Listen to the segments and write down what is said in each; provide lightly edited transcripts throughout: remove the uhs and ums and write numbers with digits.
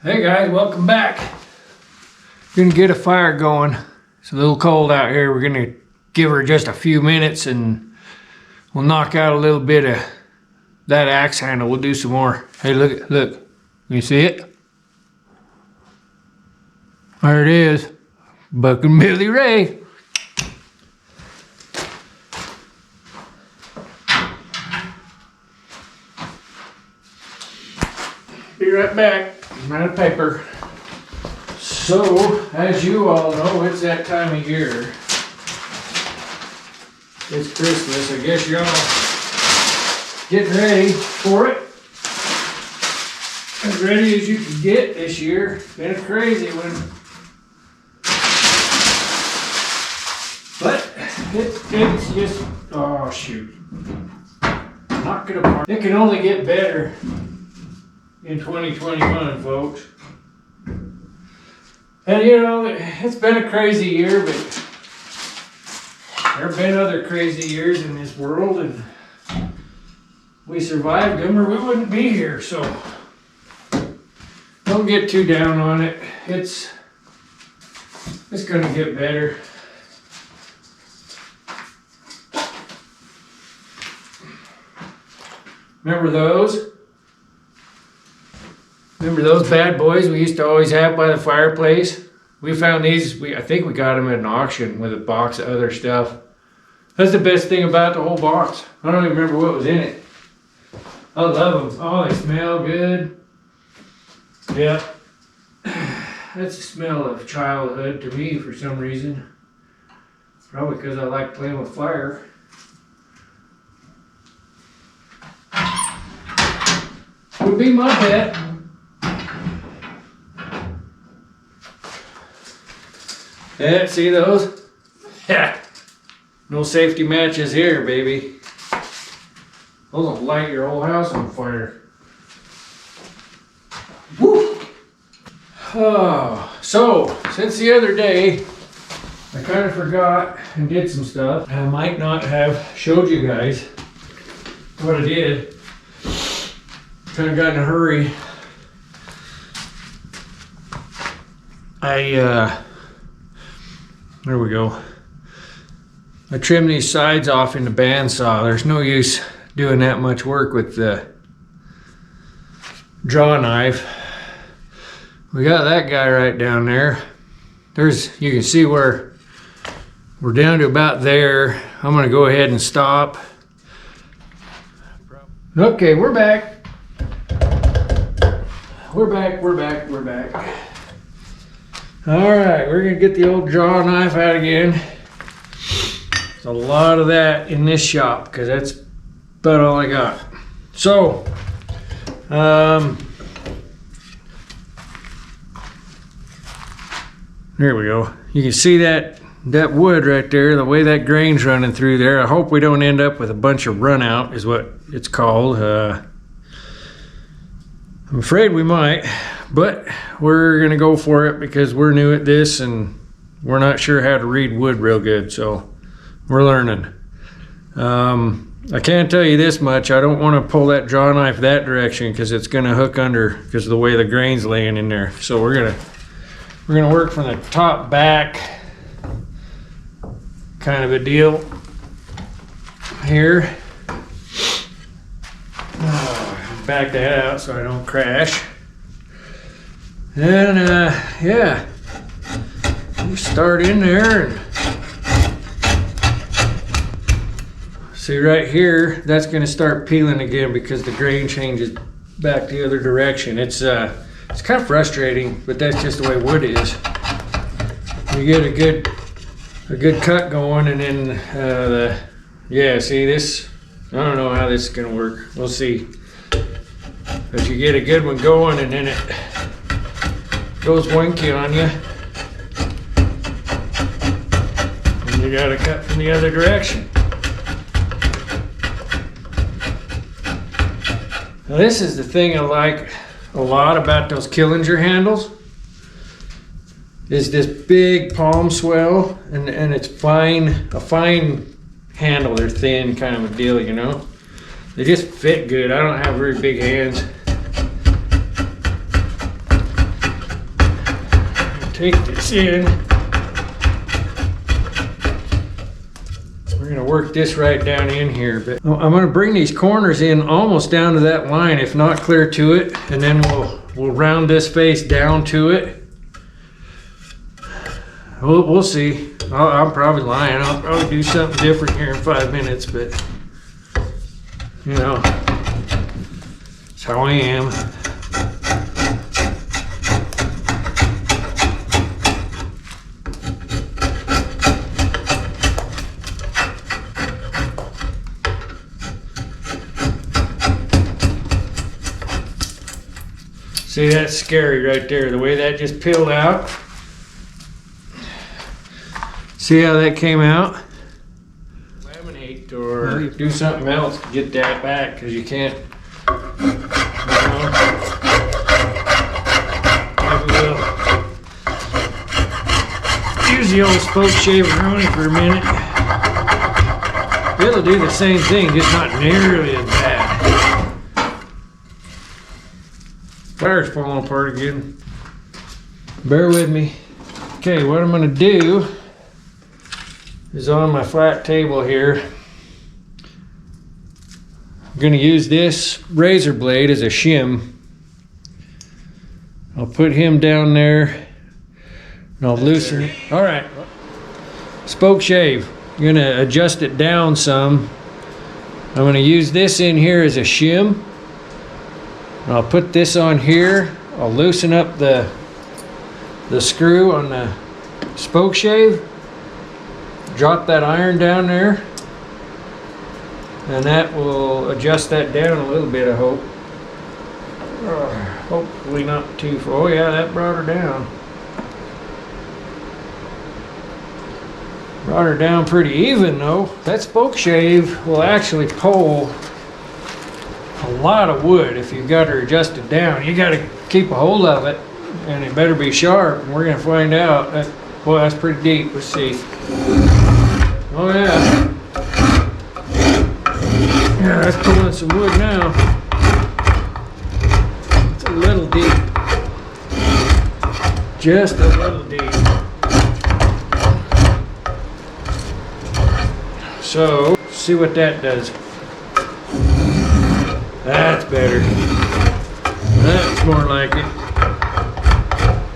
Hey guys, welcome back. Gonna get a fire going. It's a little cold out here. We're gonna give her just a few minutes and we'll knock out a little bit of that axe handle. We'll do some more. Hey, look. You see it? There it is. Buck and Billy Ray. Be right back. I'm out of paper. So, as you all know, it's that time of year. It's Christmas. I guess y'all getting ready for it. As ready as you can get this year. It's been a crazy one. But it's just, oh shoot. Knock it apart. It can only get better in 2021, folks. And you know, it's been a crazy year, but there have been other crazy years in this world, and we survived them or we wouldn't be here, so don't get too down on it. It's gonna get better. Remember those? Remember those bad boys we used to always have by the fireplace? We found these, I think we got them at an auction with a box of other stuff. That's the best thing about the whole box. I don't even remember what was in it. I love them. Oh, they smell good. Yeah. That's the smell of childhood to me for some reason. Probably because I like playing with fire. Would be my bet. Yeah, see those? Yeah. No safety matches here, baby. Those will light your whole house on fire. Woo! Oh, so, since the other day, I kind of forgot and did some stuff. I might not have showed you guys what I did. Kind of got in a hurry. There we go. I trimmed these sides off in the bandsaw. There's no use doing that much work with the draw knife. We got that guy right down there. You can see where we're down to about there. I'm gonna go ahead and stop. Okay, we're back. We're back. All right, we're gonna get the old draw knife out again. There's a lot of that in this shop because that's about all I got. So, there we go. You can see that wood right there, the way that grain's running through there. I hope we don't end up with a bunch of run out is what it's called. I'm afraid we might, but we're gonna go for it because we're new at this and we're not sure how to read wood real good, so we're learning. I can't tell you this much, I don't want to pull that draw knife that direction because it's gonna hook under because of the way the grain's laying in there. So we're gonna work from the top back kind of a deal here. Back that out so I don't crash. And yeah, you start in there and see right here, that's going to start peeling again because the grain changes back the other direction. It's kind of frustrating, but that's just the way wood is. You get a good cut going, and then yeah, see this, I don't know how this is going to work. We'll see. But you get a good one going and then it goes winky on you. And you gotta cut from the other direction. Now this is the thing I like a lot about those Killinger handles. Is this big palm swell and it's a fine handle. They're thin kind of a deal, you know. They just fit good. I don't have very big hands. take this in. We're gonna work this right down in here, but I'm gonna bring these corners in almost down to that line, if not clear to it, and then we'll round this face down to it. We'll see. I'm probably lying. I'll probably do something different here in 5 minutes, but you know, that's how I am. See, that's scary right there, the way that just peeled out. See how that came out? Laminate or do something else to get that back, because you can't, maybe we'll use the old spoke shaver on it for a minute. It'll do the same thing, just not nearly as bad. Tire's falling apart again. Bear with me. Okay, what I'm gonna do is on my flat table here, I'm gonna use this razor blade as a shim. I'll put him down there and I'll loosen it. All right, spoke shave. I'm gonna adjust it down some. I'm gonna use this in here as a shim. I'll put this on here. I'll loosen up the screw on the spoke shave. Drop that iron down there. And that will adjust that down a little bit, I hope. Hopefully not too far. Oh yeah, that brought her down. Brought her down pretty even though. That spoke shave will actually pull a lot of wood if you've got her adjusted down. You got to keep a hold of it, and it better be sharp. And we're gonna find out. Boy, that's pretty deep. Let's see. Oh yeah, yeah, that's pulling some wood now. It's a little deep, just a little deep. So, see what that does. That's better. That's more like it.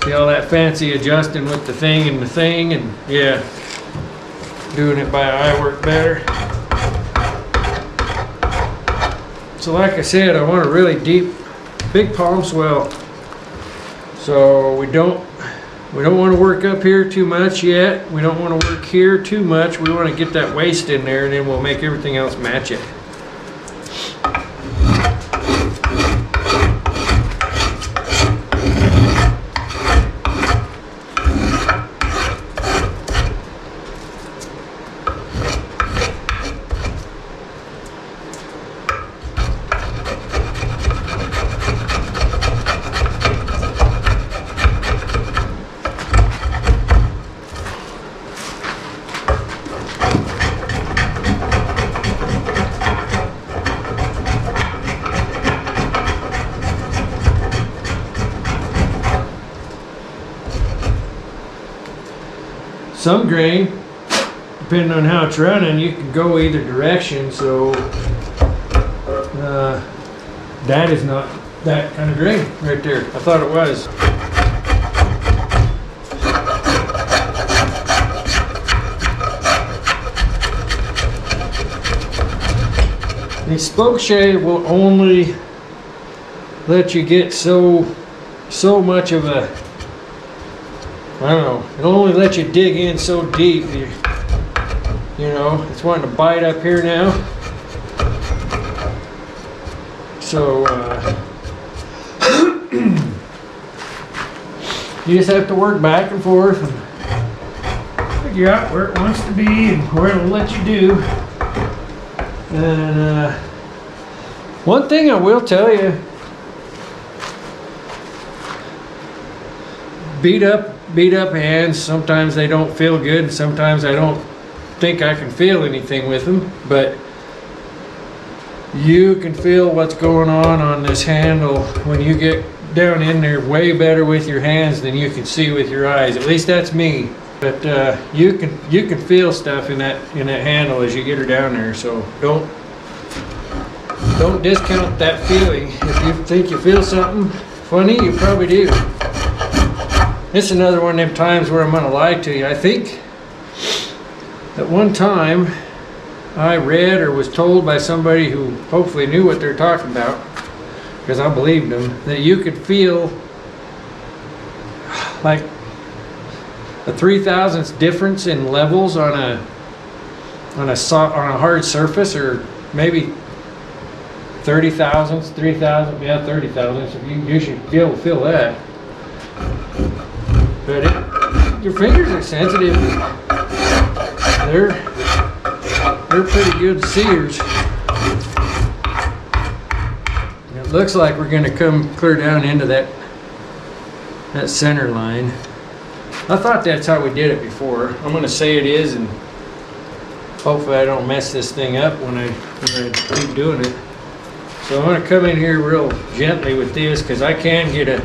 See all that fancy adjusting with the thing and the thing, and yeah, doing it by eye work better. So like I said, I want a really deep, big palm swell. So we don't want to work up here too much yet. We don't want to work here too much. We want to get that waist in there, and then we'll make everything else match it. Some grain, depending on how it's running, you can go either direction, so that is not that kind of grain right there. I thought it was. The spoke shave will only let you get so much of a, I don't know, it'll only let you dig in so deep. You know, it's wanting to bite up here now. So, you just have to work back and forth and figure out where it wants to be and where it'll let you do. And one thing I will tell you, beat up hands, sometimes they don't feel good, sometimes I don't think I can feel anything with them, but you can feel what's going on this handle when you get down in there way better with your hands than you can see with your eyes. At least that's me. But you can feel stuff in that handle as you get her down there. So don't discount that feeling. If you think you feel something funny, you probably do. It's another one of them times where I'm gonna lie to you. I think at one time I read or was told by somebody who hopefully knew what they're talking about, because I believed them, that you could feel like a 3,000th difference in levels on a hard surface, or maybe 30 thousandths, 3,000, yeah, 30 thousandths. You should be able to feel that. But your fingers are sensitive. They're pretty good seers. It looks like we're going to come clear down into that center line. I thought that's how we did it before. I'm going to say it is, and hopefully I don't mess this thing up when I keep doing it. So I'm going to come in here real gently with this, because I can get a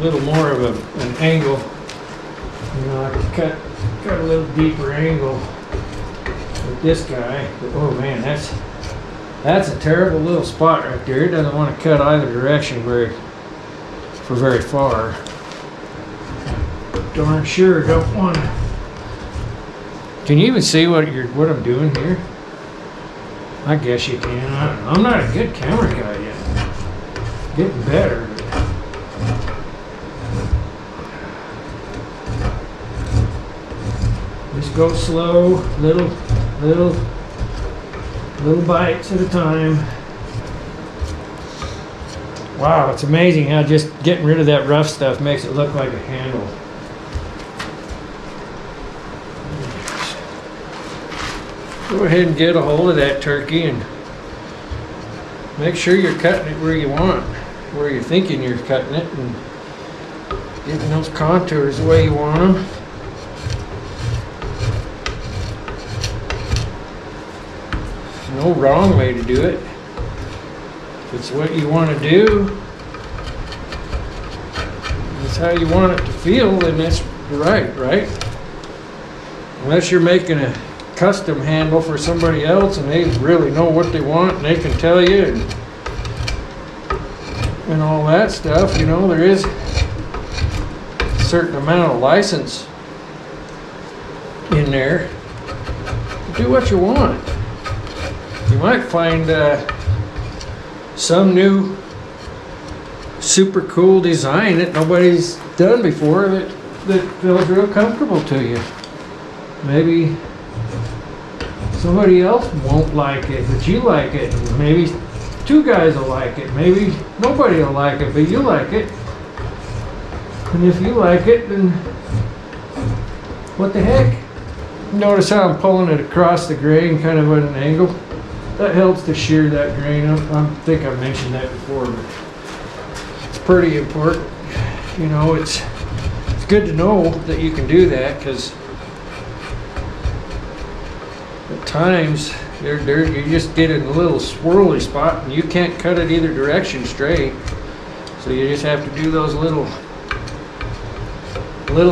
little more of an angle. You know, I can cut a little deeper angle with this guy. But, oh man, that's a terrible little spot right there. It doesn't want to cut either direction for very far. Darn sure don't want to. Can you even see what I'm doing here? I guess you can. I don't know. I'm not a good camera guy yet. Getting better. Just go slow, little bites at a time. Wow, it's amazing how just getting rid of that rough stuff makes it look like a handle. Go ahead and get a hold of that turkey and make sure you're cutting it where you want, where you're thinking you're cutting it, and getting those contours the way you want them. No wrong way to do it. If it's what you want to do, that's how you want it to feel, then that's right? Unless you're making a custom handle for somebody else and they really know what they want and they can tell you and all that stuff, you know, there is a certain amount of license in there to do what you want. You might find some new super cool design that nobody's done before that feels real comfortable to you. Maybe somebody else won't like it, but you like it. Maybe two guys will like it. Maybe nobody will like it, but you like it. And if you like it, then what the heck? Notice how I'm pulling it across the grain, kind of at an angle. That helps to shear that grain. I think I mentioned that before, but it's pretty important. You know, it's good to know that you can do that, because at times you just get in a little swirly spot and you can't cut it either direction straight. So you just have to do those little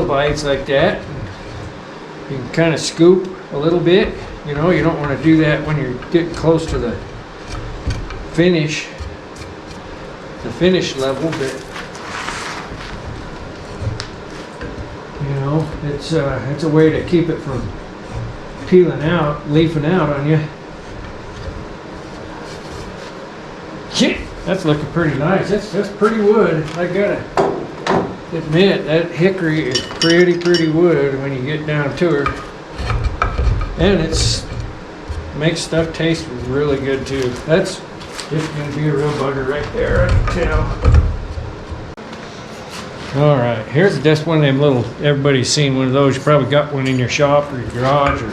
bites like that. You can kind of scoop a little bit. You know, you don't want to do that when you're getting close to the finish level, but you know, it's a way to keep it from peeling out, leafing out on you. Yeah, that's looking pretty nice. That's pretty wood. I gotta admit, that hickory is pretty wood when you get down to her. And makes stuff taste really good too. That's just gonna be a real bugger right there, I can tell. All right, here's just one of them little, everybody's seen one of those. You probably got one in your shop or your garage or